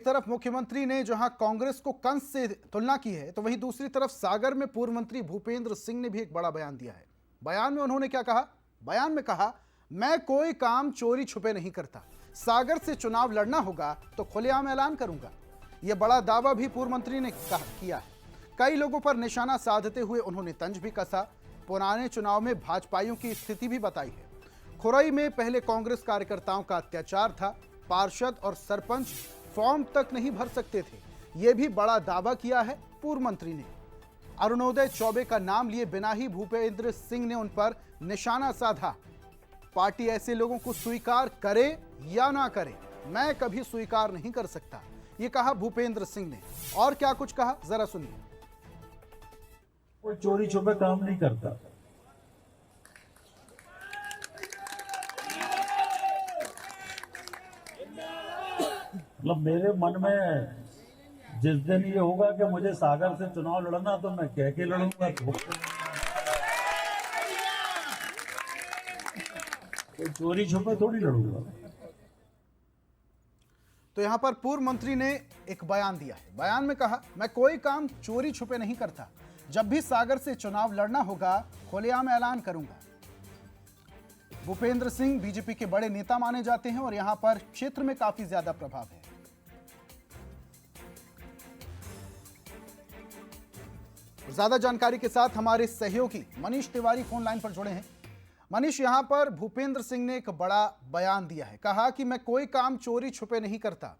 तरफ मुख्यमंत्री ने जहां कांग्रेस को कंस से तुलना की है, तो वहीं दूसरी तरफ सागर में पूर्व मंत्री भूपेंद्र सिंह ने भी एक बड़ा बयान दिया है। बयान में उन्होंने क्या कहा? बयान में कहा, मैं कोई काम चोरी छुपे नहीं करता। सागर से चुनाव लड़ना होगा तो खुलेआम ऐलान करूंगा। यह बड़ा दावा भी पूर्व मंत्री ने किया है। कई लोगों पर निशाना साधते हुए उन्होंने तंज भी कसा। पुराने चुनाव में भाजपाइयों की स्थिति भी बताई है। खुरई में पहले कांग्रेस कार्यकर्ताओं का अत्याचार था। पार्षद और सरपंच फॉर्म तक नहीं भर सकते थे। यह भी बड़ा दावा किया है पूर्व मंत्री ने। अरुणोदय चौबे का नाम लिए बिना ही भूपेंद्र सिंह ने उन पर निशाना साधा। पार्टी ऐसे लोगों को स्वीकार करे या ना करे, मैं कभी स्वीकार नहीं कर सकता, यह कहा भूपेंद्र सिंह ने। और क्या कुछ कहा, जरा सुनिए। कोई चोरी छुपे काम नहीं करता। मतलब मेरे मन में जिस दिन ये होगा कि मुझे सागर से चुनाव लड़ना, तो मैं कह के लड़ूंगा। कोई चोरी छुपे थोड़ी लड़ूंगा। तो यहां पर पूर्व मंत्री ने एक बयान दिया है। बयान में कहा, मैं कोई काम चोरी छुपे नहीं करता। जब भी सागर से चुनाव लड़ना होगा खुलेआम ऐलान करूंगा। भूपेंद्र सिंह बीजेपी के बड़े नेता माने जाते हैं और यहां पर क्षेत्र में काफी ज्यादा प्रभाव है। ज्यादा जानकारी के साथ हमारे सहयोगी मनीष तिवारी फोन लाइन पर जुड़े हैं। मनीष, यहां पर भूपेंद्र सिंह ने एक बड़ा बयान दिया है। कहा कि मैं कोई काम चोरी छुपे नहीं करता।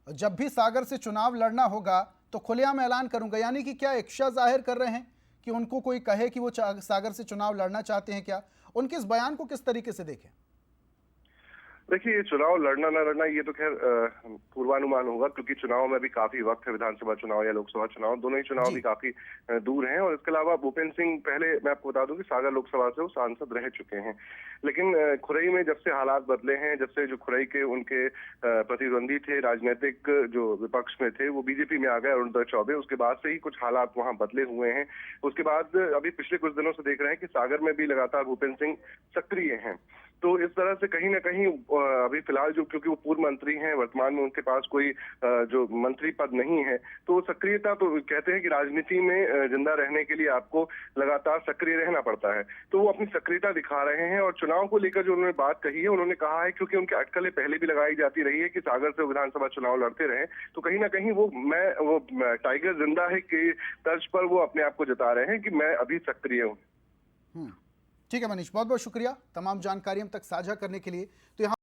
जब भी सागर से चुनाव लड़ना होगा तो खुलेआम ऐलान करूंगा। यानी कि क्या इच्छा जाहिर कर रहे हैं कि उनको कोई कहे कि वो सागर से चुनाव लड़ना चाहते हैं क्या? उनके इस बयान को किस तरीके से देखें? देखिए, ये चुनाव लड़ना ना लड़ना ये तो खैर पूर्वानुमान होगा, क्योंकि चुनाव में भी काफी वक्त है। विधानसभा चुनाव या लोकसभा चुनाव, दोनों ही चुनाव भी काफी दूर हैं। और इसके अलावा भूपेंद्र सिंह, पहले मैं आपको बता दूं कि सागर लोकसभा से वो सांसद रह चुके हैं। लेकिन खुरई में जब से हालात बदले हैं, जब से जो खुरई के उनके प्रतिद्वंदी थे, राजनीतिक जो विपक्ष में थे, वो बीजेपी में आ गए, अरुणोदय चौबे, उसके बाद से ही कुछ हालात वहां बदले हुए हैं। उसके बाद अभी पिछले कुछ दिनों से देख रहे हैं कि सागर में भी लगातार भूपेंद्र सिंह सक्रिय हैं। तो इस तरह से कहीं ना कहीं अभी फिलहाल जो, क्योंकि वो पूर्व मंत्री हैं, वर्तमान में उनके पास कोई जो मंत्री पद नहीं है, तो सक्रियता, तो कहते हैं कि राजनीति में जिंदा रहने के लिए आपको लगातार सक्रिय रहना पड़ता है। तो वो अपनी सक्रियता दिखा रहे हैं। और चुनाव को लेकर जो उन्होंने बात कही है, उन्होंने कहा है, क्योंकि उनकी अटकलें पहले भी लगाई जाती रही है कि सागर से विधानसभा चुनाव लड़ते रहे, तो कहीं ना कहीं वो टाइगर जिंदा है की तर्ज पर वो अपने आप को जता रहे हैं कि मैं अभी सक्रिय हूँ। ठीक है मनीष, बहुत बहुत शुक्रिया तमाम जानकारी हम तक साझा करने के लिए। तो यहाँ